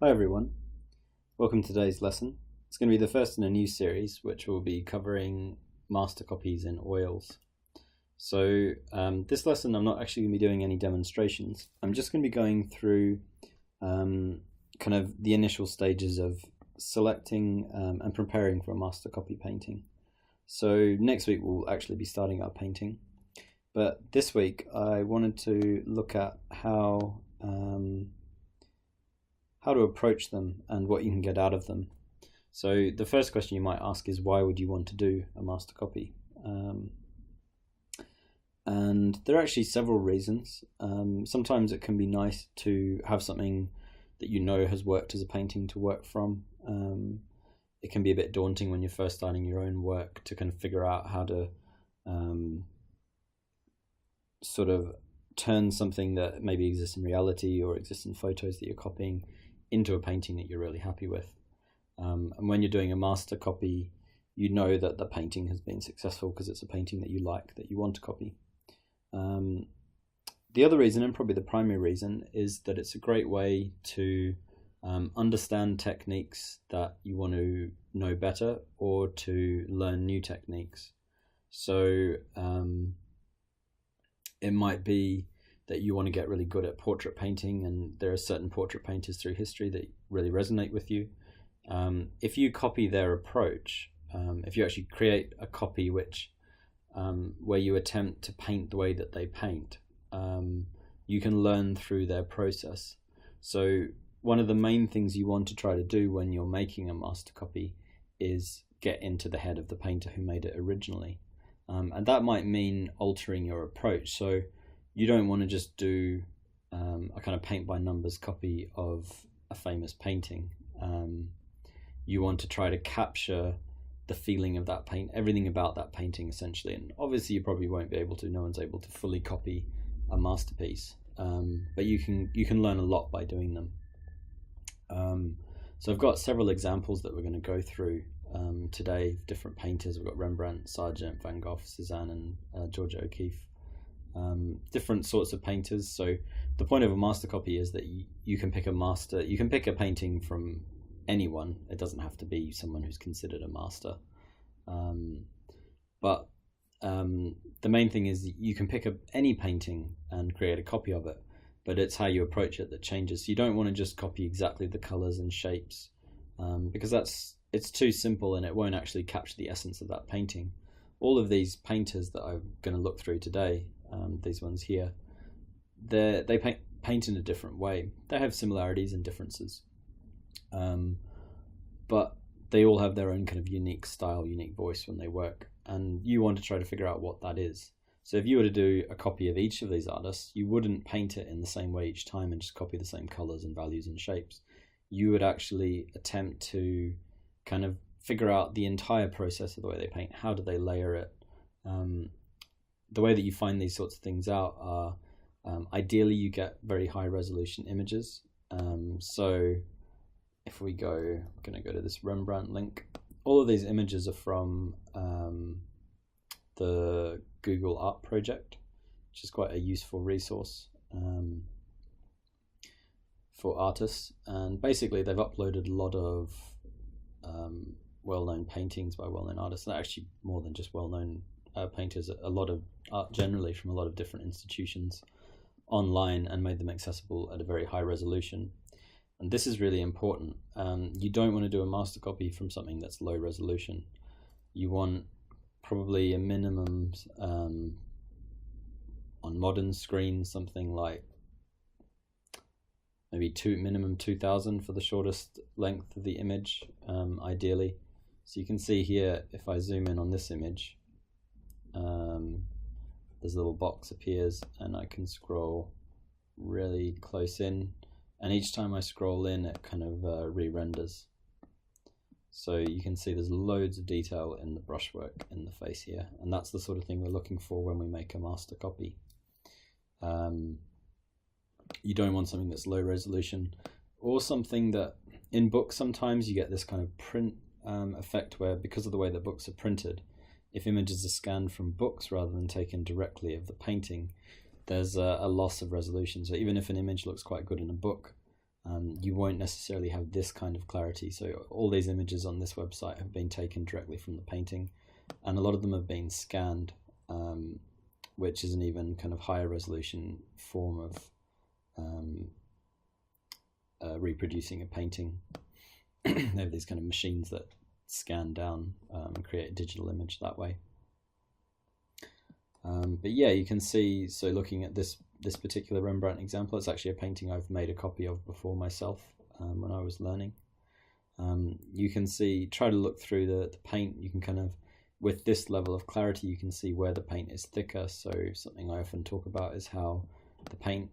Hi everyone, welcome to today's lesson. It's going to be the first in a new series which will be covering master copies in oils. So this lesson I'm not actually going to be doing any demonstrations. I'm just going to be going through kind of the initial stages of selecting and preparing for a master copy painting. So next week we'll actually be starting our painting, but this week I wanted to look at how to approach them and what you can get out of them. So the first question you might ask is, why would you want to do a master copy? And there are actually several reasons. Sometimes it can be nice to have something that you know has worked as a painting to work from. It can be a bit daunting when you're first starting your own work to kind of figure out how to sort of turn something that maybe exists in reality or exists in photos that you're copying into a painting that you're really happy with. And when you're doing a master copy, you know that the painting has been successful because it's a painting that you like, that you want to copy. The other reason, and probably the primary reason, is that it's a great way to understand techniques that you want to know better or to learn new techniques. So it might be that you want to get really good at portrait painting, and there are certain portrait painters through history that really resonate with you. If you copy their approach, if you actually create a copy which where you attempt to paint the way that they paint, you can learn through their process. So one of the main things you want to try to do when you're making a master copy is get into the head of the painter who made it originally. And that might mean altering your approach. So you don't want to just do a kind of paint by numbers copy of a famous painting. You want to try to capture the feeling of that paint, everything about that painting essentially. And obviously you probably won't be able to, no one's able to fully copy a masterpiece, but you can learn a lot by doing them. So I've got several examples that we're going to go through today, different painters. We've got Rembrandt, Sargent, Van Gogh, Suzanne, and Georgia O'Keeffe. Different sorts of painters. So the point of a master copy is that you can pick a painting from anyone. It doesn't have to be someone who's considered a master. But the main thing is you can pick up any painting and create a copy of it, but it's how you approach it that changes. So you don't want to just copy exactly the colors and shapes, because it's too simple and it won't actually capture the essence of that painting. All of these painters that I'm going to look through today, these ones here, they paint in a different way. They have similarities and differences, but they all have their own kind of unique style, unique voice when they work, and you want to try to figure out what that is. So if you were to do a copy of each of these artists, you wouldn't paint it in the same way each time and just copy the same colors and values and shapes. You would actually attempt to kind of figure out the entire process of the way they paint. How do they layer it? The way that you find these sorts of things out are ideally you get very high resolution images. So if we go, I'm going to go to this Rembrandt link. All of these images are from the Google Art Project, which is quite a useful resource for artists. And basically they've uploaded a lot of well-known paintings by well-known artists, and actually more than just well-known painters, a lot of art generally from a lot of different institutions online, and made them accessible at a very high resolution. And this is really important. You don't want to do a master copy from something that's low resolution. You want probably a minimum on modern screens, something like maybe minimum 2000 for the shortest length of the image, ideally. So you can see here, if I zoom in on this image, there's a little box appears and I can scroll really close in, and each time I scroll in it kind of re-renders. So you can see there's loads of detail in the brushwork in the face here, and that's the sort of thing we're looking for when we make a master copy. You don't want something that's low resolution, or something that in books sometimes you get this kind of print effect where, because of the way that books are printed, if images are scanned from books rather than taken directly of the painting, there's a loss of resolution. So even if an image looks quite good in a book, you won't necessarily have this kind of clarity. So all these images on this website have been taken directly from the painting, and a lot of them have been scanned, which is an even kind of higher resolution form of reproducing a painting. They have these kind of machines that scan down and create a digital image that way. But yeah, you can see, so looking at this particular Rembrandt example, it's actually a painting I've made a copy of before myself when I was learning. You can see, try to look through the paint, you can kind of, with this level of clarity, you can see where the paint is thicker. So something I often talk about is how the paint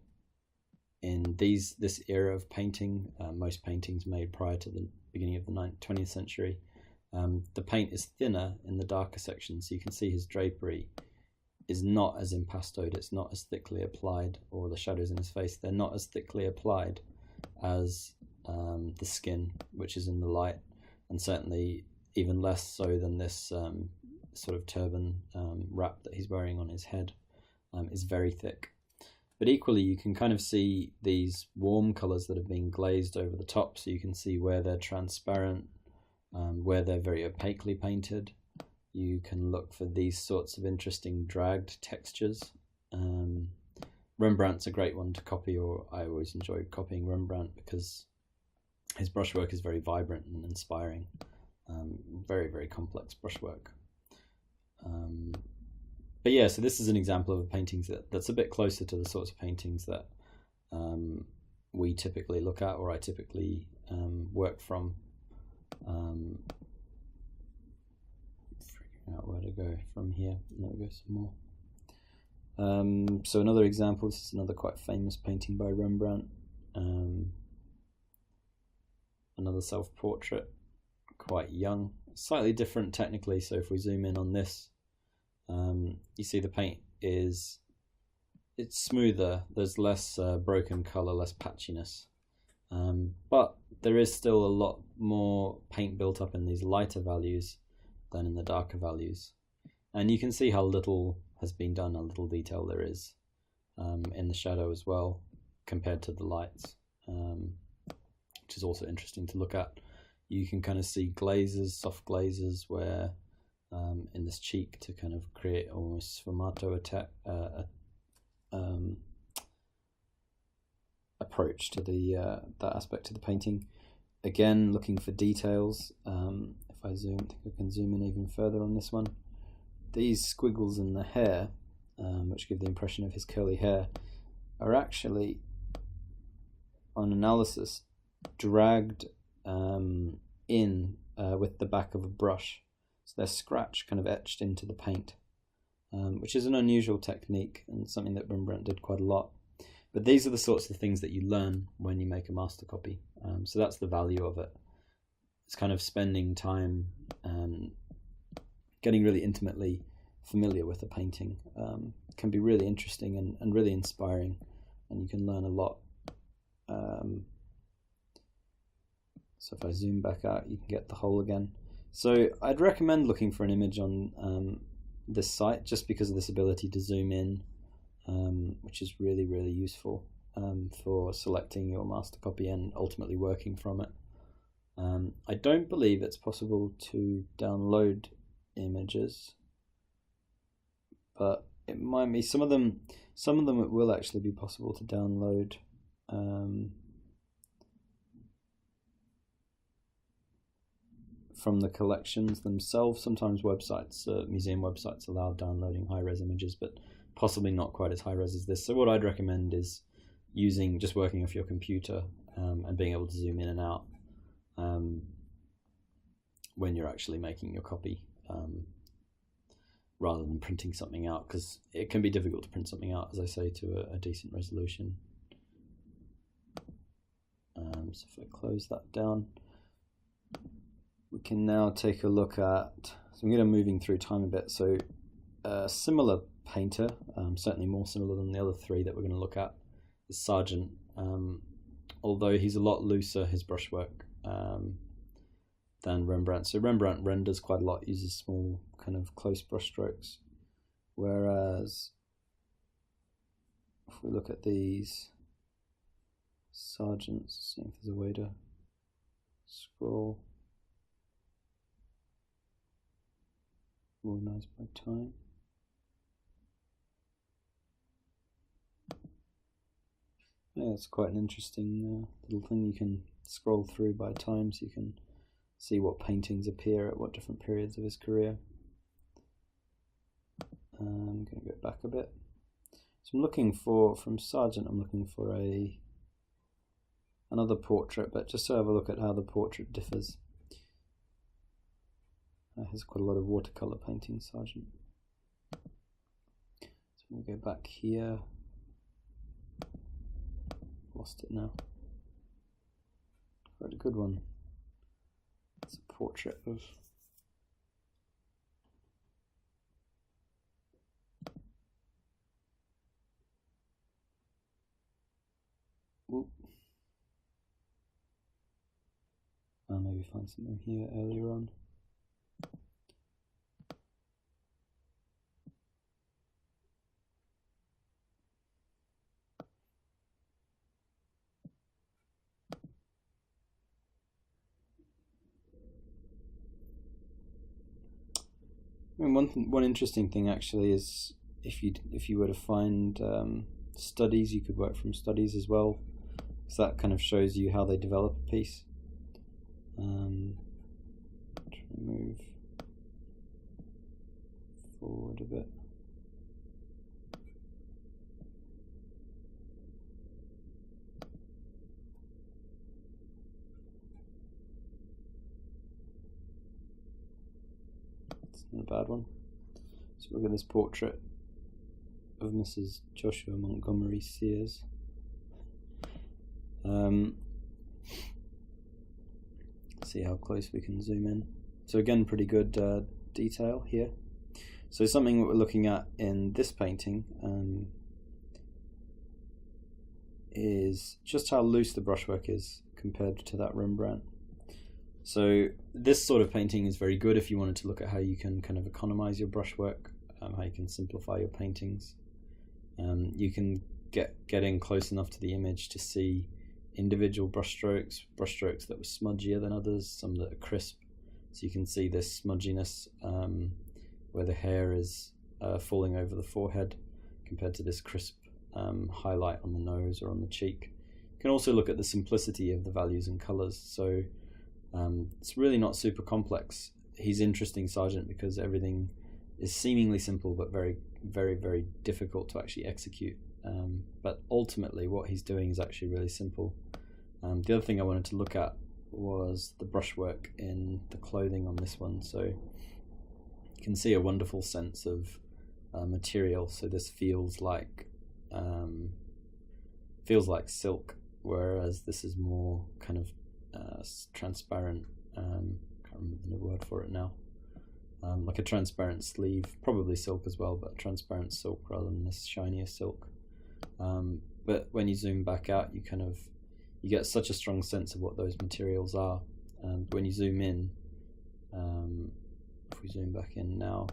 in this era of painting, most paintings made prior to the beginning of the 20th century, the paint is thinner in the darker sections. So you can see his drapery is not as impastoed, it's not as thickly applied, or the shadows in his face, they're not as thickly applied as the skin, which is in the light, and certainly even less so than this sort of turban wrap that he's wearing on his head is very thick. But equally, you can kind of see these warm colours that have been glazed over the top, so you can see where they're transparent, where they're very opaquely painted. You can look for these sorts of interesting dragged textures. Rembrandt's a great one to copy, or I always enjoy copying Rembrandt because his brushwork is very vibrant and inspiring. Very, very complex brushwork. But yeah, so this is an example of a painting that's a bit closer to the sorts of paintings that we typically look at, or I typically work from. Figuring out where to go from here. Let me go some more. So another example, this is another quite famous painting by Rembrandt. Another self-portrait, quite young, slightly different technically. So if we zoom in on this, you see the paint it's smoother, there's less broken colour, less patchiness, but there is still a lot more paint built up in these lighter values than in the darker values, and you can see how little has been done, how little detail there is in the shadow as well compared to the lights, which is also interesting to look at. You can kind of see glazes, soft glazes, where in this cheek to kind of create almost sfumato approach to that aspect of the painting. Again, looking for details. If I think I can zoom in even further on this one. These squiggles in the hair, which give the impression of his curly hair, are actually, on analysis, dragged in with the back of a brush. So they're scratched, kind of etched into the paint, which is an unusual technique and something that Rembrandt did quite a lot. But these are the sorts of things that you learn when you make a master copy. So that's the value of it. It's kind of spending time getting really intimately familiar with a painting. Can be really interesting and really inspiring, and you can learn a lot. So if I zoom back out, you can get the whole again. So I'd recommend looking for an image on this site, just because of this ability to zoom in, which is really, really useful for selecting your master copy and ultimately working from it. I don't believe it's possible to download images, but it might be. Some of them it will actually be possible to download. From the collections themselves. Sometimes websites, museum websites, allow downloading high-res images, but possibly not quite as high-res as this. So what I'd recommend is just working off your computer and being able to zoom in and out when you're actually making your copy, rather than printing something out, because it can be difficult to print something out, as I say, to a decent resolution. So if I close that down, we can now take a look at, so I'm going to moving through time a bit. So a similar painter, certainly more similar than the other three that we're going to look at, is Sargent, although he's a lot looser, his brushwork, than Rembrandt. So Rembrandt renders quite a lot, uses small kind of close brush strokes, whereas if we look at these, Sargent, see if there's a way to scroll. Organized by time. Yeah, it's quite an interesting little thing. You can scroll through by time, so you can see what paintings appear at what different periods of his career. I'm going to go back a bit. So I'm looking for, from Sargent, I'm looking for another portrait, but just to have a look at how the portrait differs. It has quite a lot of watercolor painting, Sargent. So we'll go back here. Lost it now. Quite a good one. It's a portrait of I'll maybe find something here earlier on. I mean, one interesting thing actually is if you were to find studies, you could work from studies as well, because that kind of shows you how they develop a piece. Try to move forward a bit. It's not a bad one. So look at this portrait of Mrs. Joshua Montgomery Sears. See how close we can zoom in. So again, pretty good detail here. So something that we're looking at in this painting is just how loose the brushwork is compared to that Rembrandt. So this sort of painting is very good if you wanted to look at how you can kind of economize your brushwork, how you can simplify your paintings. You can get in close enough to the image to see individual brushstrokes that were smudgier than others, some that are crisp. So you can see this smudginess where the hair is falling over the forehead compared to this crisp highlight on the nose or on the cheek. You can also look at the simplicity of the values and colors. So it's really not super complex. He's interesting, Sargent, because everything is seemingly simple but very, very, very difficult to actually execute. But ultimately what he's doing is actually really simple. The other thing I wanted to look at was the brushwork in the clothing on this one. So you can see a wonderful sense of material. So this feels like silk, whereas this is more kind of transparent. Can't remember the word for it now. Like a transparent sleeve, probably silk as well, but transparent silk rather than this shinier silk. But when you zoom back out, you get such a strong sense of what those materials are. When you zoom in, if we zoom back in now,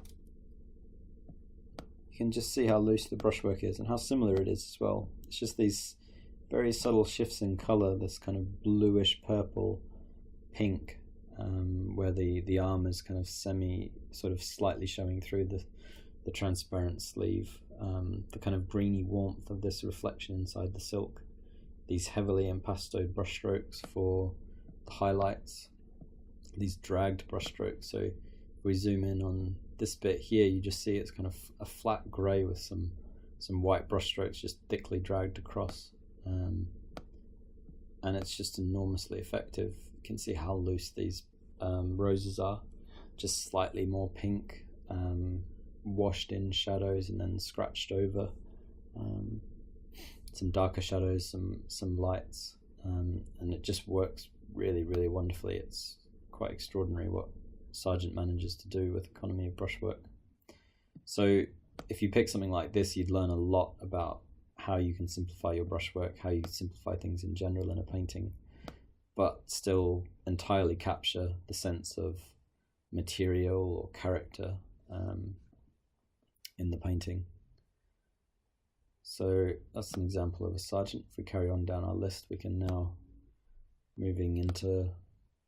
you can just see how loose the brushwork is and how similar it is as well. It's just these very subtle shifts in color, this kind of bluish purple, pink, where the arm is kind of sort of slightly showing through the transparent sleeve. The kind of greeny warmth of this reflection inside the silk, these heavily impastoed brushstrokes for the highlights, these dragged brushstrokes. So if we zoom in on this bit here, you just see it's kind of a flat grey with some white brushstrokes just thickly dragged across, and it's just enormously effective. You can see how loose these roses are, just slightly more pink, washed in shadows and then scratched over, some darker shadows, some lights, and it just works really, really wonderfully. It's quite extraordinary what Sargent manages to do with economy of brushwork. So if you pick something like this, you'd learn a lot about how you can simplify your brushwork, how you simplify things in general in a painting, but still entirely capture the sense of material or character in the painting. So that's an example of a Sargent. If we carry on down our list, we can now, moving into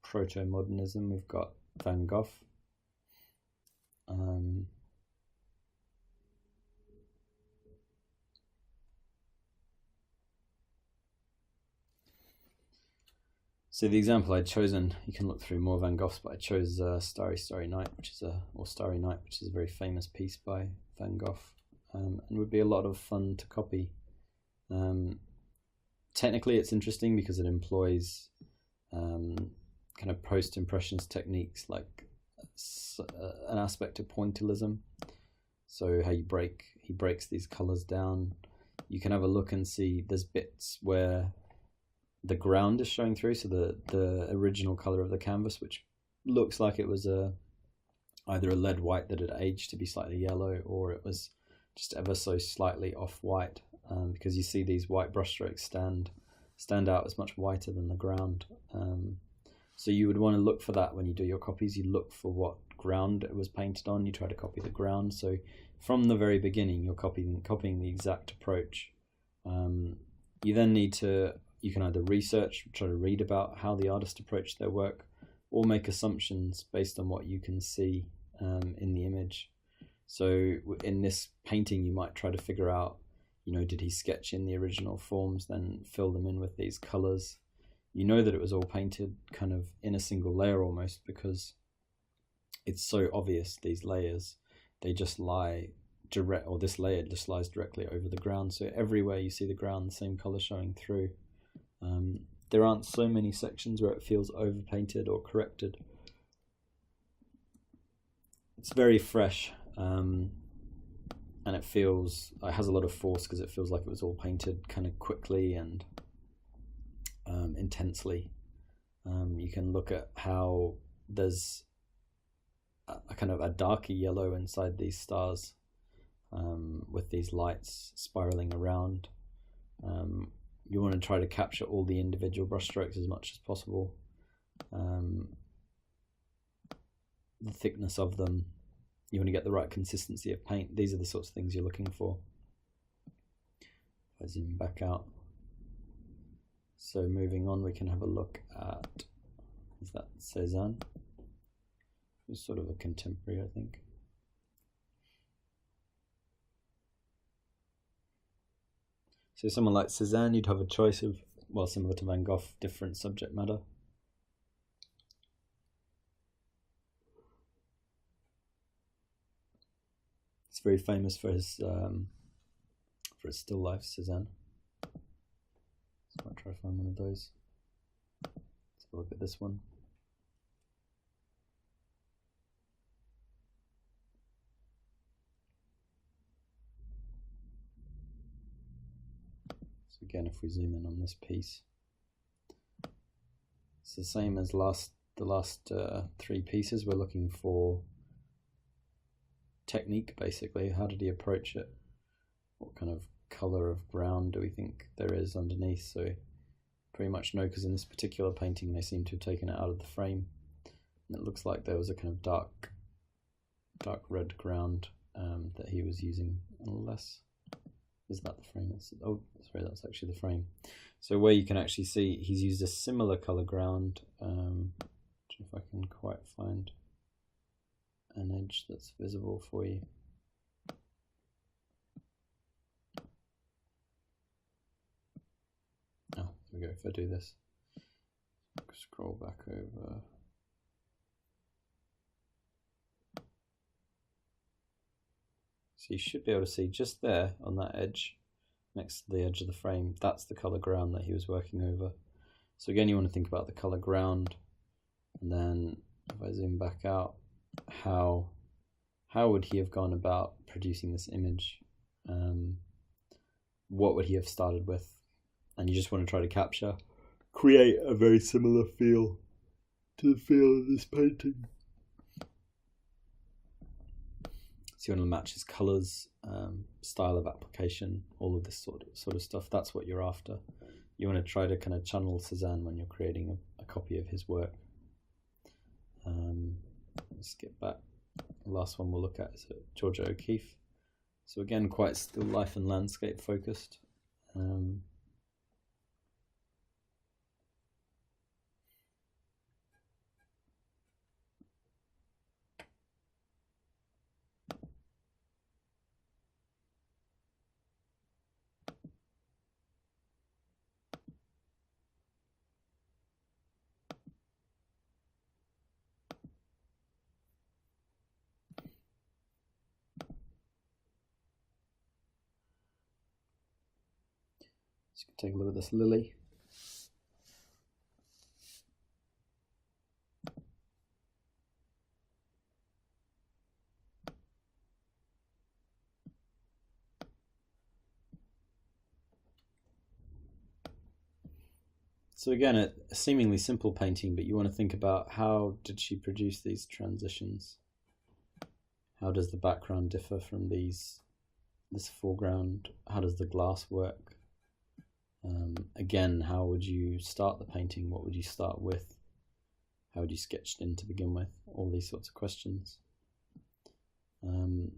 proto-modernism, we've got Van Gogh. So the example I'd chosen, you can look through more Van Goghs, but I chose Starry Starry Night, or Starry Night, which is a very famous piece by Van Gogh, and would be a lot of fun to copy. Technically, it's interesting because it employs kind of post-impressionist techniques, like an aspect of pointillism. So how he breaks these colors down. You can have a look and see there's bits where the ground is showing through, so the original color of the canvas, which looks like it was either a lead white that had aged to be slightly yellow, or it was just ever so slightly off white, because you see these white brushstrokes stand out as much whiter than the ground. So you would want to look for that when you do your copies. You look for what ground it was painted on. You try to copy the ground. So from the very beginning, you're copying the exact approach. You then need to, you can either research, try to read about how the artist approached their work, or make assumptions based on what you can see in the image. So in this painting, you might try to figure out, did he sketch in the original forms, then fill them in with these colors? You know that it was all painted kind of in a single layer almost, because it's so obvious, these layers, they just lie direct, or this layer just lies directly over the ground. So everywhere you see the ground, the same color showing through. There aren't so many sections where it feels overpainted or corrected. It's very fresh, and it has a lot of force because it feels like it was all painted kind of quickly and intensely. You can look at how there's a kind of a darker yellow inside these stars, with these lights spiraling around. You want to try to capture all the individual brushstrokes as much as possible. The thickness of them, you want to get the right consistency of paint. These are the sorts of things you're looking for. If I zoom back out. So moving on, we can have a look at, is that Suzanne? Who's sort of a contemporary, I think. So someone like Suzanne, you'd have a choice of, well, similar to Van Gogh, different subject matter. He's very famous for his still life, Suzanne. So I'll try to find one of those. Let's have a look at this one. Again, if we zoom in on this piece, it's the same as the last three pieces. We're looking for technique, basically. How did he approach it? What kind of color of ground do we think there is underneath? So pretty much no, because in this particular painting they seem to have taken it out of the frame, and it looks like there was a kind of dark red ground that he was using, unless, is that the frame? Oh, sorry, that's actually the frame. So where you can actually see he's used a similar color ground. If I can quite find an edge that's visible for you. Oh, there we go. If I do this, scroll back over. So you should be able to see just there on that edge, next to the edge of the frame, that's the color ground that he was working over. So again, you want to think about the color ground, and then if I zoom back out, how would he have gone about producing this image? What would he have started with? And you just want to try to create a very similar feel to the feel of this painting. So you want to match his colors, style of application, all of this sort of stuff. That's what you're after. You want to try to kind of channel Suzanne when you're creating a copy of his work. Let's get back. The last one we'll look at is Georgia O'Keeffe. So again, quite still life and landscape focused. So you can take a look at this lily. So again, a seemingly simple painting, but you want to think about how did she produce these transitions? How does the background differ from this foreground? How does the glass work? Again, how would you start the painting? What would you start with? How would you sketch it in to begin with? All these sorts of questions. The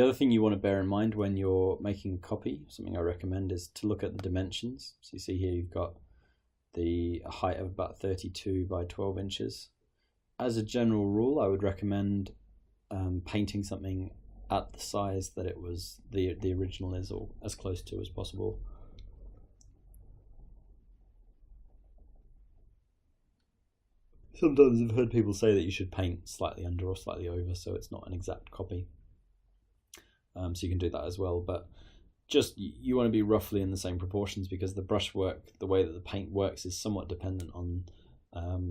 other thing you want to bear in mind when you're making a copy, something I recommend, is to look at the dimensions. So you see here you've got the height of about 32 by 12 inches. As a general rule, I would recommend painting something at the size that it was the original is, or as close to as possible. Sometimes I've heard people say that you should paint slightly under or slightly over, so it's not an exact copy. So you can do that as well, but just you want to be roughly in the same proportions, because the brushwork, the way that the paint works, is somewhat dependent on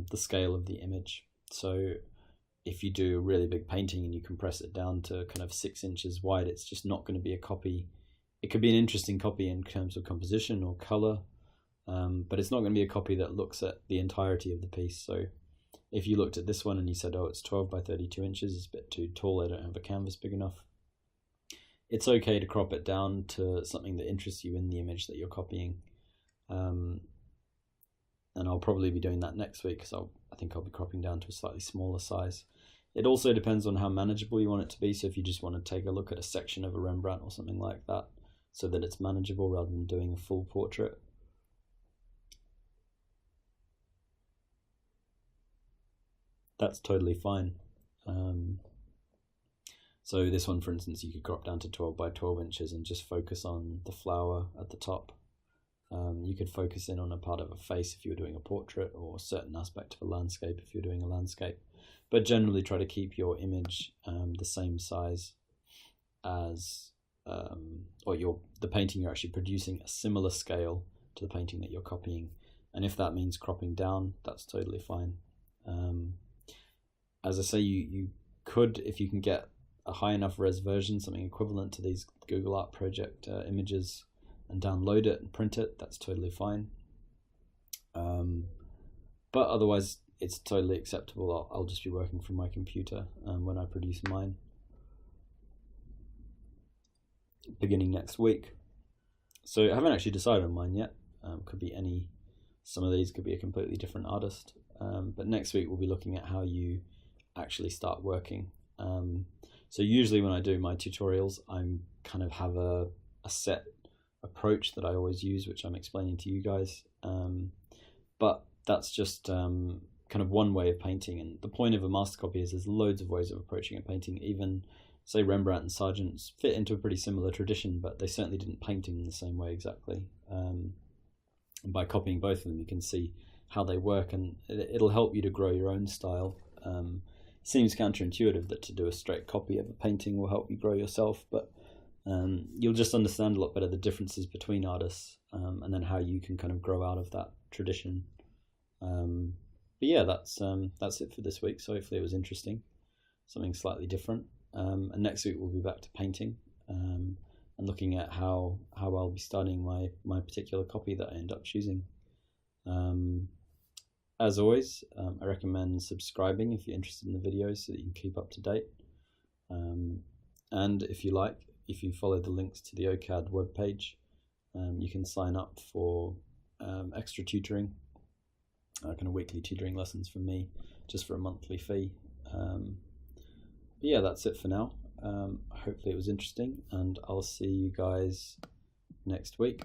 the scale of the image. So if you do a really big painting and you compress it down to kind of 6 inches wide, it's just not going to be a copy. It could be an interesting copy in terms of composition or color, but it's not going to be a copy that looks at the entirety of the piece. So if you looked at this one and you said, oh, it's 12 by 32 inches, it's a bit too tall, I don't have a canvas big enough, it's okay to crop it down to something that interests you in the image that you're copying. And I'll probably be doing that next week, because I think I'll be cropping down to a slightly smaller size. It also depends on how manageable you want it to be. So if you just want to take a look at a section of a Rembrandt or something like that, so that it's manageable rather than doing a full portrait, that's totally fine. So this one, for instance, you could crop down to 12 by 12 inches and just focus on the flower at the top. You could focus in on a part of a face if you were doing a portrait, or a certain aspect of a landscape if you're doing a landscape. But generally try to keep your image the same size as, or the painting you're actually producing, a similar scale to the painting that you're copying. And if that means cropping down, that's totally fine. As I say, you could, if you can get a high enough res version, something equivalent to these Google Art Project images, and download it and print it, that's totally fine. But otherwise, it's totally acceptable. I'll just be working from my computer when I produce mine, beginning next week. So I haven't actually decided on mine yet. Could be some of these could be a completely different artist. But next week we'll be looking at how you actually start working. So usually when I do my tutorials, I'm kind of have a set approach that I always use, which I'm explaining to you guys. But that's just kind of one way of painting. And the point of a master copy is there's loads of ways of approaching a painting. Even, say, Rembrandt and Sargent fit into a pretty similar tradition, but they certainly didn't paint in the same way exactly. And by copying both of them, you can see how they work, and it'll help you to grow your own style. Seems counterintuitive that to do a straight copy of a painting will help you grow yourself, but you'll just understand a lot better the differences between artists, and then how you can kind of grow out of that tradition. But yeah, that's it for this week. So hopefully it was interesting, something slightly different. And next week we'll be back to painting, and looking at how I'll be starting my particular copy that I end up choosing. As always, I recommend subscribing if you're interested in the videos, so that you can keep up to date. And if you follow the links to the OCAD webpage, you can sign up for extra tutoring, kind of weekly tutoring lessons from me, just for a monthly fee. But yeah, that's it for now. Hopefully it was interesting, and I'll see you guys next week.